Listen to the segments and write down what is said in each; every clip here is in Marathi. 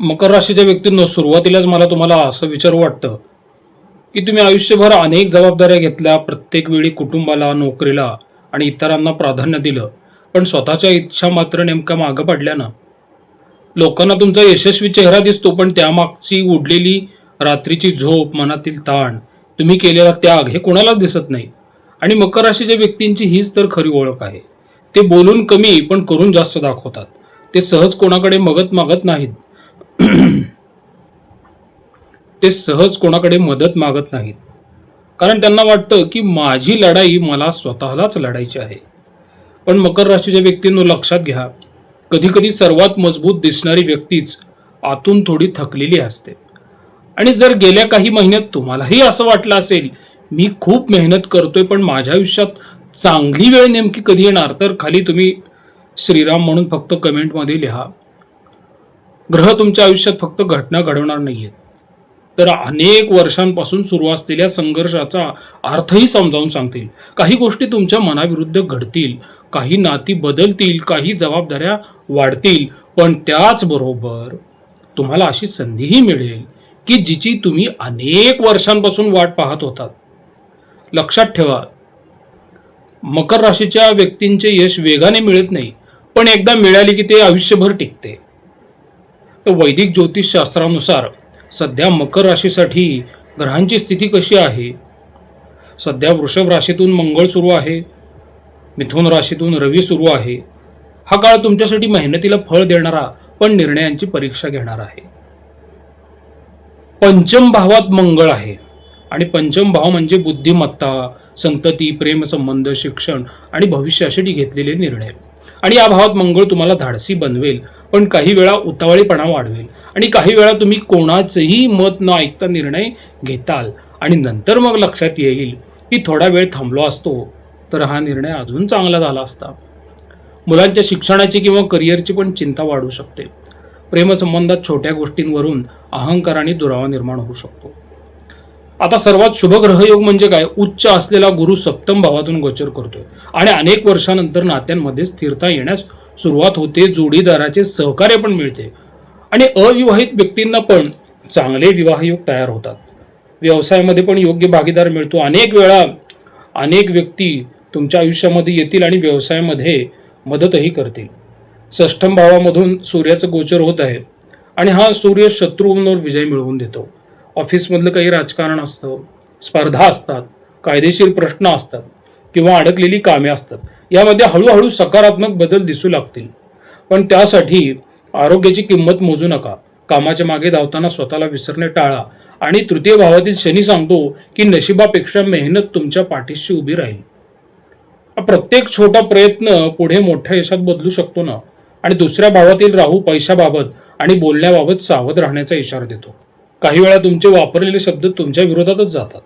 मकर राशीच्या व्यक्तींनो, सुरुवातीलाच मला तुम्हाला असं विचारू वाटतं की तुम्ही आयुष्यभर अनेक जबाबदाऱ्या घेतल्या, प्रत्येक वेळी कुटुंबाला, नोकरीला आणि इतरांना प्राधान्य दिलं, पण स्वतःच्या इच्छा मात्र नेमक्या मागं पडल्या ना. लोकांना तुमचा यशस्वी चेहरा दिसतो, पण त्यामागची उडलेली रात्रीची झोप, मनातील ताण, तुम्ही केलेला त्याग हे कोणालाच दिसत नाही. आणि मकर राशीच्या व्यक्तींची हीच तर खरी ओळख आहे. ते बोलून कमी पण करून जास्त दाखवतात. ते सहज कोणाकडे मदत मागत नाहीत. ते सहज कोणाकडे मदत मागत नाहीत, कारण त्यांना वाटतं की माझी लढाई मला स्वतःलाच लढायची आहे. पण मकर राशीच्या व्यक्तींनो, लक्षात घ्या, कधी कधी सर्वात मजबूत दिसणारी व्यक्तीच आतून थोडी थकलेली असते. आणि जर गेल्या काही महिन्यात तुम्हालाही असं वाटलं असेल, मी खूप मेहनत करतोय पण माझ्या आयुष्यात चांगली वेळ नेमकी कधी येणार, तर खाली तुम्ही श्रीराम म्हणून फक्त कमेंटमध्ये लिहा. ग्रह तुमच्या आयुष्यात फक्त घटना घडवणार नाहीयेत, तर अनेक वर्षांपासून सुरू असलेल्या संघर्षाचा अर्थही समजावून सांगतील. काही गोष्टी तुमच्या मनाविरुद्ध घडतील, काही नाती बदलतील, काही जबाबदाऱ्या वाढतील, पण त्याचबरोबर तुम्हाला अशी संधीही मिळेल की जिची तुम्ही अनेक वर्षांपासून वाट पाहत होतात. लक्षात ठेवा, मकर राशीच्या व्यक्तींचे यश वेगाने मिळत नाही, पण एकदा मिळाले की ते आयुष्यभर टिकते. तर वैदिक ज्योतिषशास्त्रानुसार सध्या मकर राशीसाठी ग्रहांची स्थिती कशी आहे? सध्या वृषभ राशीतून मंगळ सुरू आहे, मिथुन राशीतून रवी सुरू आहे. हा काळ तुमच्यासाठी मेहनतीला फळ देणारा पण निर्णयांची परीक्षा घेणार आहे. पंचम भावात मंगळ आहे आणि पंचम भाव म्हणजे बुद्धिमत्ता, संतती, प्रेमसंबंध, शिक्षण आणि भविष्यासाठी घेतलेले निर्णय. आणि या भावात मंगळ तुम्हाला धाडसी बनवेल, पण काही वेळा उतावळेपणा वाढवेल आणि काही वेळा तुम्ही कोणाचंही मत न ऐकता निर्णय घेताल आणि नंतर मग लक्षात येईल की थोडा वेळ थांबलो असतो तर हा निर्णय अजून चांगला झाला असता. मुलांच्या शिक्षणाची किंवा करिअरची पण चिंता वाढू शकते. प्रेमसंबंधात छोट्या गोष्टींवरून अहंकाराने दुरावा निर्माण होऊ शकतो. आता सर्वात शुभ ग्रहयोग म्हणजे काय? उच्च असलेला गुरु सप्तम भावातून गोचर करतोय आणि अनेक वर्षानंतर नात्यांमध्ये स्थिरता येण्यास सुरुवात होते. जोडीदाराचे सहकार्य पण मिळते आणि अविवाहित व्यक्तींना पण चांगले विवाहयोग तयार होतात. व्यवसायामध्ये पण योग्य भागीदार मिळतो. अनेक वेळा अनेक व्यक्ती तुमच्या आयुष्यामध्ये येतील आणि व्यवसायामध्ये मदतही करतील. षष्ठम भावामधून सूर्याचं गोचर होत आहे आणि हा सूर्य शत्रूंवर विजय मिळवून देतो. ऑफिसमधलं काही राजकारण असतं, स्पर्धा असतात, कायदेशीर प्रश्न असतात किंवा अडकलेली कामे असतात. यामध्ये हळूहळू सकारात्मक बदल दिसू लागतील. पण त्यासाठी आरोग्याची किंमत मोजू नका. कामाच्या मागे धावताना स्वतःला विसरणे टाळा. आणि तृतीय भावातील शनी सांगतो की नशिबापेक्षा मेहनत तुमच्या पाठीशी उभी राहील. प्रत्येक छोटा प्रयत्न पुढे मोठ्या यशात बदलू शकतो ना. आणि दुसऱ्या भावातील राहू पैशाबाबत आणि बोलण्याबाबत सावध राहण्याचा इशारा देतो. काही वेळा तुमचे वापरलेले शब्द तुमच्या विरोधातच जातात.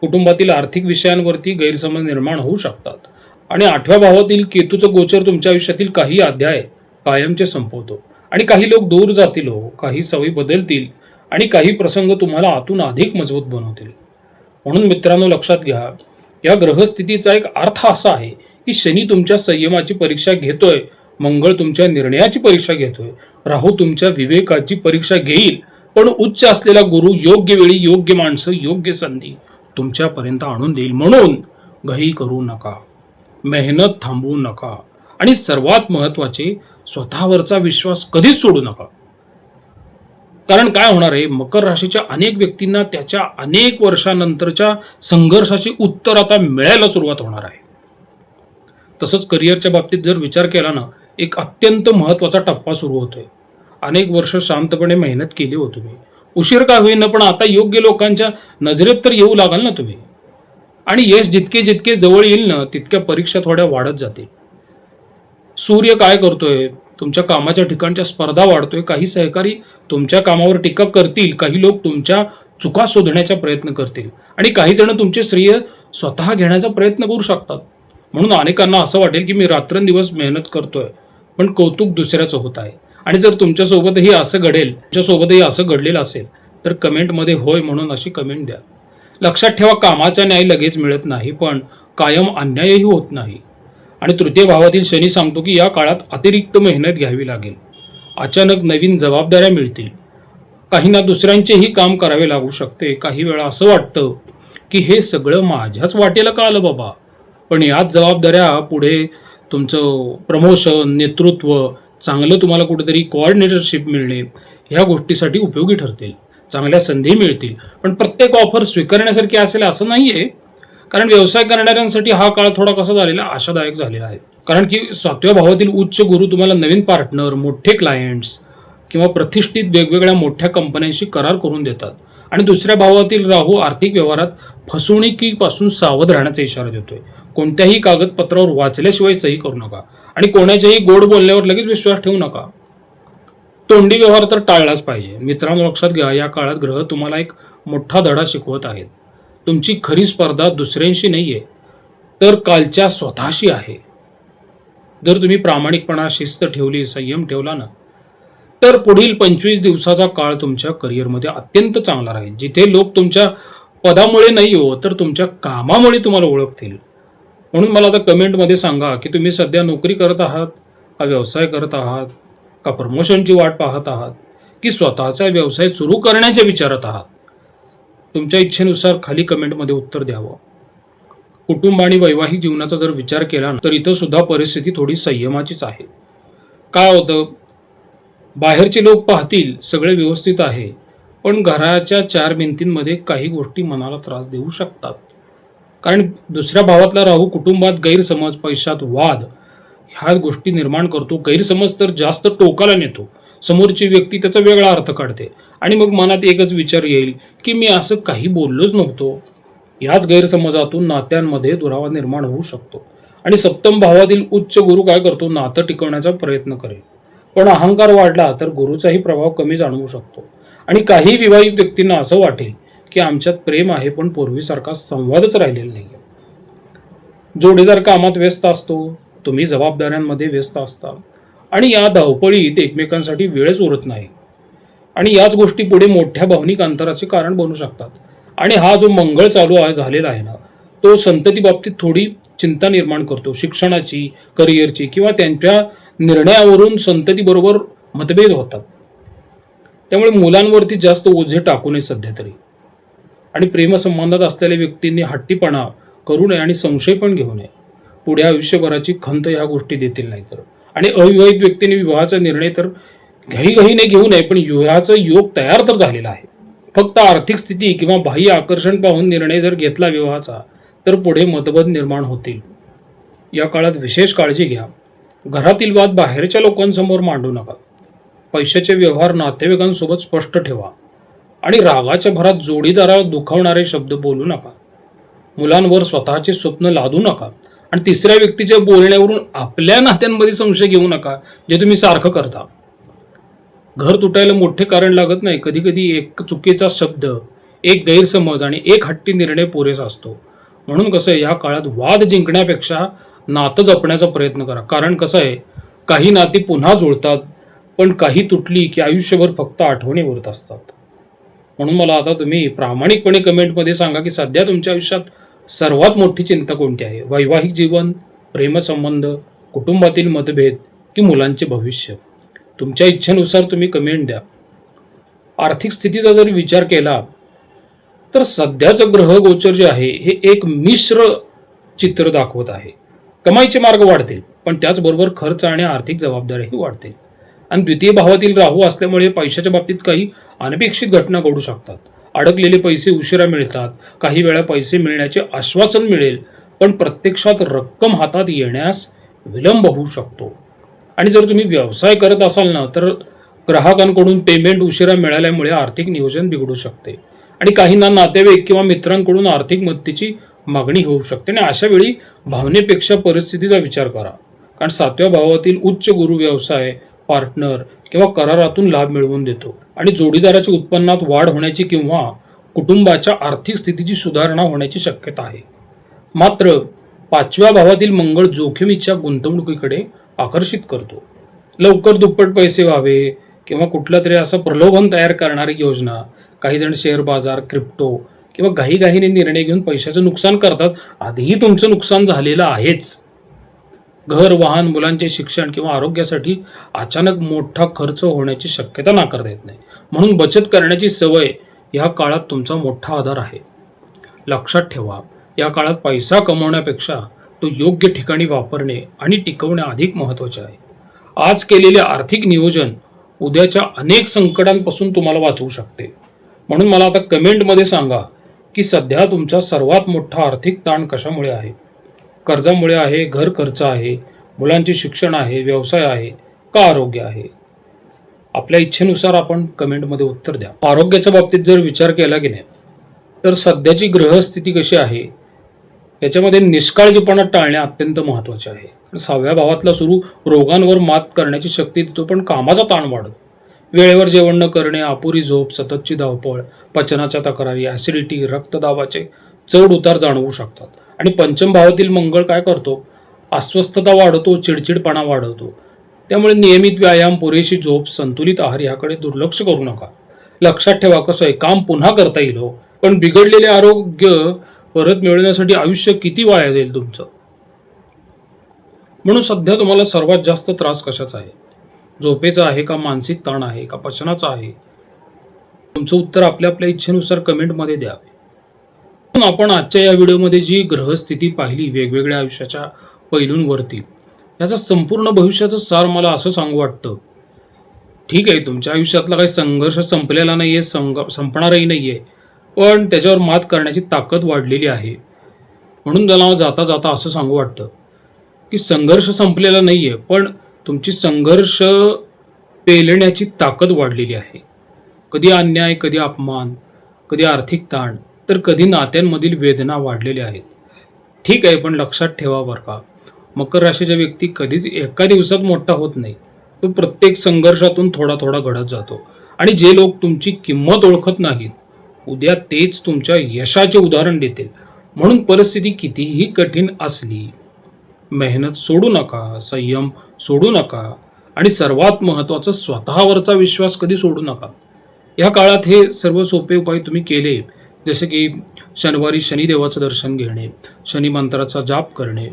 कुटुंबातील आर्थिक विषयांवरती गैरसमज निर्माण होऊ शकतात. आणि आठव्या भावातील केतूचं गोचर तुमच्या आयुष्यातील काही अध्याय कायमचे संपवतो. आणि काही लोक दूर जातील, काही सवयी बदलतील आणि काही प्रसंग तुम्हाला आतून अधिक मजबूत बनवतील. म्हणून मित्रांनो, लक्षात घ्या, या ग्रहस्थितीचा एक अर्थ असा आहे की शनी तुमच्या संयमाची परीक्षा घेतोय, मंगळ तुमच्या निर्णयाची परीक्षा घेतोय, राहू तुमच्या विवेकाची परीक्षा घेईल, पण उच्च असलेला गुरु योग्य वेळी योग्य माणसं, योग्य संधी तुमच्यापर्यंत आणून देईल. म्हणून घाई करू नका, मेहनत थांबवू नका आणि सर्वात महत्त्वाचे, स्वतःवरचा विश्वास कधीच सोडू नका. कारण काय होणार आहे, मकर राशीच्या अनेक व्यक्तींना त्याच्या अनेक वर्षानंतरच्या संघर्षाची उत्तर आता मिळायला सुरुवात होणार आहे. तसंच करिअरच्या बाबतीत जर विचार केला ना, एक अत्यंत महत्त्वाचा टप्पा सुरू होतोय. अनेक वर्ष शांतपणे मेहनत केली हो तुम्ही, उशीर का होईना, पण आता योग्य लोकांच्या नजरेत तर येऊ लागाल ना तुम्ही. आणि यश जितके जितके जवळ येईल ना, तितक्या परीक्षा थोड्या वाढत जातील. सूर्य काय करतोय? तुमच्या कामाच्या ठिकाणच्या स्पर्धा वाढतोय. काही सहकारी तुमच्या कामावर टीका करतील, काही लोक तुमच्या चुका शोधण्याचा प्रयत्न करतील आणि काही जण तुमचे श्रेय स्वतः घेण्याचा प्रयत्न करू शकतात. म्हणून अनेकांना असं वाटेल की मी रात्रंदिवस मेहनत करतोय, पण कौतुक दुसऱ्याचं होत आहे. आणि जर तुमच्यासोबतही असं घडलेलं असेल तर कमेंटमध्ये होय म्हणून अशी कमेंट द्या. लक्षात ठेवा, कामाचा न्याय लगेच मिळत नाही, पण कायम अन्यायही होत नाही. आणि तृतीय भावातील शनी सांगतो की या काळात अतिरिक्त मेहनत घ्यावी लागेल. अचानक नवीन जबाबदाऱ्या मिळतील काहींना दुसऱ्यांचेही काम करावे लागू शकते. काही वेळा असं वाटतं की हे सगळं माझ्याच वाटेला का आलं बाबा. पण याच जबाबदाऱ्या पुढे तुमचं प्रमोशन, नेतृत्व, चांगलं तुम्हाला कुठेतरी कोऑर्डिनेटरशिप मिळणे ह्या गोष्टीसाठी उपयोगी ठरतील. चांगल्या संधी मिळतील. पण प्रत्येक ऑफर स्वीकारण्यासारखी असेल असं नाही आहे. कारण व्यवसाय करणाऱ्यांसाठी हा काळ थोडा कसा झालेला आशादायक झालेला आहे. कारण की 7व्या भावातील उच्च गुरु तुम्हाला नवीन पार्टनर, मोठे क्लायंट्स किंवा प्रतिष्ठित वेगवेगळ्या मोठ्या कंपन्यांशी करार करून देतात. आणि दुसऱ्या भावातील राहू आर्थिक व्यवहारात फसवणुकीपासून सावध राहण्याचा इशारा देतोय. कोणत्याही कागदपत्रावर वाचल्याशिवाय सही करू नका आणि कोणाच्याही गोड बोलण्यावर लगेच विश्वास ठेवू नका. तोंडी व्यवहार तर टाळलाच पाहिजे. मित्रांनो, लक्षात घ्या, या काळात ग्रह तुम्हाला एक मोठा धडा शिकवत आहेत. तुमची खरी स्पर्धा दुसऱ्यांशी नाहीये, तर कालच्या स्वतःशी आहे. जर तुम्ही प्रामाणिकपणा, शिस्त ठेवली, संयम ठेवला ना, तर पुढील 25 दिवसाचा काळ तुमच्या करिअरमध्ये अत्यंत चांगला राहील. जिथे लोक तुमच्या पदामुळे नाही हो, तर तुमच्या कामामुळे तुम्हाला ओळखतील. म्हणून मला आता कमेंटमध्ये सांगा की तुम्ही सध्या नोकरी करत आहात का, व्यवसाय करत आहात का, प्रमोशनची वाट पाहत आहात की स्वतःचा व्यवसाय सुरू करण्याच्या विचारात आहात. तुमच्या इच्छेनुसार खाली कमेंटमध्ये उत्तर द्यावं. कुटुंब आणि वैवाहिक जीवनाचा जर विचार केला ना, तर इथं सुद्धा परिस्थिती थोडी संयमाचीच आहे. काय होतं, बाहेरचे लोक पाहतील सगळे व्यवस्थित आहे, पण घराच्या 4 भिंतींमध्ये काही गोष्टी मनाला त्रास देऊ शकतात. कारण दुसऱ्या भावातला राहू कुटुंबात गैरसमज, पैशात वाद ह्या गोष्टी निर्माण करतो. गैरसमज तर जास्त टोकाला नेतो. समोरची व्यक्ती त्याचा वेगळा अर्थ काढते आणि मग मनात एकच विचार येईल की मी असं काही बोललोच नव्हतो. याच गैरसमजातून नात्यांमध्ये दुरावा निर्माण होऊ शकतो. आणि सप्तम भावातील उच्च गुरु काय करतो, नातं टिकवण्याचा प्रयत्न करेल. पण अहंकार वाढला तर गुरुचाही प्रभाव कमी जाणवू शकतो. आणि काही विवाहित व्यक्तींना असं वाटेल की आमच्यात प्रेम आहे पण पूर्वीसारखा संवादच राहिलेला नाही. जोडीदार कामात व्यस्त असतो, तुम्ही जबाबदाऱ्यांमध्ये व्यस्त असता आणि या धावपळीत एकमेकांसाठी वेळच उरत नाही. आणि याच गोष्टी पुढे मोठ्या भावनिक अंतराचे कारण बनू शकतात. आणि हा जो मंगळ चालू झालेला आहे ना, तो संतती बाबतीत थोडी चिंता निर्माण करतो. शिक्षणाची, करिअरची किंवा त्यांच्या निर्णयावरून संततीबरोबर मतभेद होतात. त्यामुळे मुलांवरती जास्त ओझे टाकू नये सध्या तरी. आणि प्रेमसंबंधात असलेल्या व्यक्तींनी हट्टीपणा करू नये आणि संशय पण घेऊ नये. पुढे आयुष्यभराची खंत ह्या गोष्टी देतील नाही तर. आणि अविवाहित व्यक्तींनी विवाहाचा निर्णय तर घाईघाईने घेऊ नये, पण विवाहाचा योग तयार तर झालेला आहे. फक्त आर्थिक स्थिती किंवा बाह्य आकर्षण पाहून निर्णय जर घेतला विवाहाचा, तर पुढे मतभेद निर्माण होतील. या काळात विशेष काळजी घ्या. घरातील वाद बाहेरच्या लोकांसमोर मांडू नका. पैशाचे व्यवहार नातेवाईकांसोबत स्पष्ट ठेवा. आणि रागाच्या भरात जोडीदाराला दुखावणारे शब्द बोलू नका. मुलांवर स्वतःचे स्वप्न लादू नका. आणि तिसऱ्या व्यक्तीच्या बोलण्यावरून आपल्या नात्यांमध्ये संशय घेऊ नका, जे तुम्ही सारखं करता. घर तुटायला मोठे कारण लागत नाही. कधी कधी एक चुकीचा शब्द, एक गैरसमज आणि एक हट्टी निर्णय पुरेसा असतो. म्हणून कसं आहे, या काळात वाद जिंकण्यापेक्षा नातं जपण्याचा प्रयत्न करा. कारण कसं आहे, काही नाती पुन्हा जुळतात, पण काही तुटली की आयुष्यभर फक्त आठवणी उरत असतात. म्हणून मला आता तुम्ही प्रामाणिकपणे कमेंटमध्ये सांगा की सध्या तुमच्या आयुष्यात सर्वात मोठी चिंता कोणती आहे. वैवाहिक जीवन, प्रेमसंबंध, कुटुंबातील मतभेद की मुलांचे भविष्य. तुमच्या इच्छेनुसार तुम्ही कमेंट द्या. आर्थिक स्थितीचा जर विचार केला तर सध्याचं ग्रह गोचर जे आहे हे एक मिश्र चित्र दाखवत आहे. कमाईचे मार्ग वाढतील, पण त्याचबरोबर खर्च आणि आर्थिक जबाबदारीही वाढतील. आणि द्वितीय भावातील राहू असल्यामुळे पैशाच्या बाबतीत काही अनपेक्षित घटना घडू शकतात. अडकलेले पैसे उशिरा मिळतात. काही वेळा पैसे मिळण्याचे आश्वासन मिळेल, पण प्रत्यक्षात रक्कम हातात येण्यास विलंब होऊ शकतो. आणि जर तुम्ही व्यवसाय करत असाल ना, तर ग्राहकांकडून पेमेंट उशिरा मिळाल्यामुळे आर्थिक नियोजन बिघडू शकते. आणि काहींना नातेवाईक किंवा मित्रांकडून आर्थिक मदतीची मागणी होऊ शकते. आणि अशा वेळी भावनेपेक्षा परिस्थितीचा विचार करा. कारण 7व्या भावातील उच्च गुरु व्यवसाय, पार्टनर किंवा करारातून लाभ मिळवून देतो. आणि जोडीदाराच्या उत्पन्नात वाढ होण्याची किंवा कुटुंबाच्या आर्थिक स्थितीची सुधारणा होण्याची शक्यता आहे. मात्र 5व्या भावातील मंगळ जोखमीच्या गुंतवणुकीकडे आकर्षित करतो. लवकर दुप्पट पैसे व्हावे किंवा कुठलं तरी असं प्रलोभन तयार करणारी योजना. काही जण शेअर बाजार, क्रिप्टो किंवा घाईघाईने निर्णय घेऊन पैशाचं नुकसान करतात. आधीही तुमचं नुकसान झालेलं आहेच. घर, वाहन, मुलांचे शिक्षण किंवा आरोग्यासाठी अचानक मोठा खर्च होण्याची शक्यता नाकारता येत नाही. म्हणून बचत करण्याची सवय या काळात तुमचा मोठा आधार आहे. लक्षात ठेवा, या काळात पैसा कमवण्यापेक्षा तो योग्य ठिकाणी वापरणे आणि टिकवणे अधिक महत्त्वाचे आहे. आज केलेले आर्थिक नियोजन उद्याच्या अनेक संकटांपासून तुम्हाला वाचवू शकते. म्हणून मला आता कमेंटमध्ये सांगा की सध्या तुमचा सर्वात मोठा आर्थिक ताण कशामुळे आहे? कर्जामुळे आहे, घर खर्च आहे, मुलांचे शिक्षण आहे, व्यवसाय आहे का आरोग्य आहे? आपल्या इच्छेनुसार आपण कमेंटमध्ये उत्तर द्या. आरोग्याच्या बाबतीत जर विचार केला की नाही, तर सध्याची ग्रहस्थिती कशी आहे याच्यामध्ये निष्काळजीपणा टाळणे अत्यंत महत्त्वाचे आहे. 6व्या भावातला सुरू रोगांवर मात करण्याची शक्ती देतो, पण कामाचा ताण वाढतो. वेळेवर जेवण न करणे, अपुरी झोप, सततची धावपळ, पचनाच्या तक्रारी, ॲसिडिटी, रक्तदाबाचे चढ उतार जाणवू शकतात. आणि पंचम भावातील मंगळ काय करतो? अस्वस्थता वाढवतो, चिडचिडपणा वाढवतो. त्यामुळे नियमित व्यायाम, पुरेशी झोप, संतुलित आहार याकडे दुर्लक्ष करू नका. लक्षात ठेवा, कसं आहे, काम पुन्हा करता येईल हो, पण बिघडलेले आरोग्य परत मिळवण्यासाठी आयुष्य किती वाया जाईल तुमचं? म्हणून सध्या तुम्हाला सर्वात जास्त त्रास कशाचा आहे? झोपेचा आहे का, मानसिक ताण आहे का, पचनाचा आहे? तुमचं उत्तर आपल्या आपल्या इच्छेनुसार कमेंटमध्ये द्यावे. म्हणून आपण आजच्या या व्हिडिओमध्ये जी ग्रहस्थिती पाहिली वेगवेगळ्या आयुष्याच्या पैलूंवरती, याचा संपूर्ण भविष्याचं सार मला असं सांगू वाटतं. ठीक आहे, तुमच्या आयुष्यातला काही संघर्ष संपलेला नाही आहे, संपणारही नाही आहे, पण त्याच्यावर मात करण्याची ताकद वाढलेली आहे. म्हणून मला जाता जाता असं सांगू वाटतं की संघर्ष संपलेला नाही आहे, पण तुमची संघर्ष पेलण्याची ताकद वाढलेली आहे. कधी अन्याय, कधी अपमान, कधी आर्थिक ताण, तर कधी नात्यांमधील वेदना वाढलेल्या आहेत. ठीक आहे, पण लक्षात ठेवा बरं का, मकर राशीच्या व्यक्ती कधीच एका दिवसात मोठा होत नाही. तो प्रत्येक संघर्षातून थोडा थोडा घडत जातो. आणि जे लोक तुमची किंमत ओळखत नाहीत, उद्या तेच तुमच्या यशाचे उदाहरण देतील. म्हणून परिस्थिती कितीही कठीण असली, मेहनत सोडू नका, संयम सोडू नका, आणि सर्वात महत्त्वाचं, स्वतःवरचा विश्वास कधी सोडू नका. या काळात हे सर्व सोपे उपाय तुम्ही केले, जसे की शनिवारी शनिदेवाचं दर्शन घेणे, शनी मंत्राचा जाप करणे,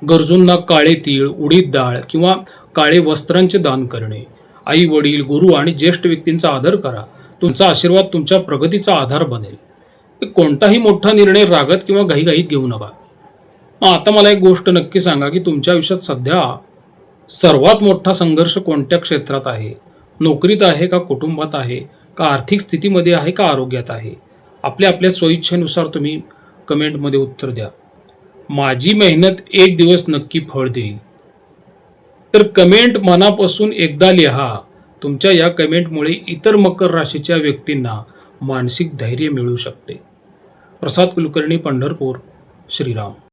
गरजूंना काळे तीळ, उडीद डाळ किंवा काळे वस्त्रांचे दान करणे, आई वडील, गुरु आणि ज्येष्ठ व्यक्तींचा आदर करा. तुमचा आशीर्वाद तुमच्या प्रगतीचा आधार बनेल. कोणताही मोठा निर्णय रागात किंवा घाईघाईत घेऊ नका. आता मला एक गोष्ट नक्की सांगा की तुमच्या आयुष्यात सध्या सर्वात मोठा संघर्ष कोणत्या क्षेत्रात आहे? नोकरीत आहे का, कुटुंबात आहे का, आर्थिक स्थितीमध्ये आहे का, आरोग्यात आहे? आपल्या आपल्या स्वइच्छेनुसार तुम्ही कमेंटमध्ये उत्तर द्या. माझी मेहनत एक दिवस नक्की फळ देईल. तर कमेंट मनापासून एकदा लिहा. तुमच्या या कमेंटमुळे इतर मकर राशीच्या व्यक्तींना मानसिक धैर्य मिळू शकते. प्रसाद कुलकर्णी, पंढरपूर. श्रीराम.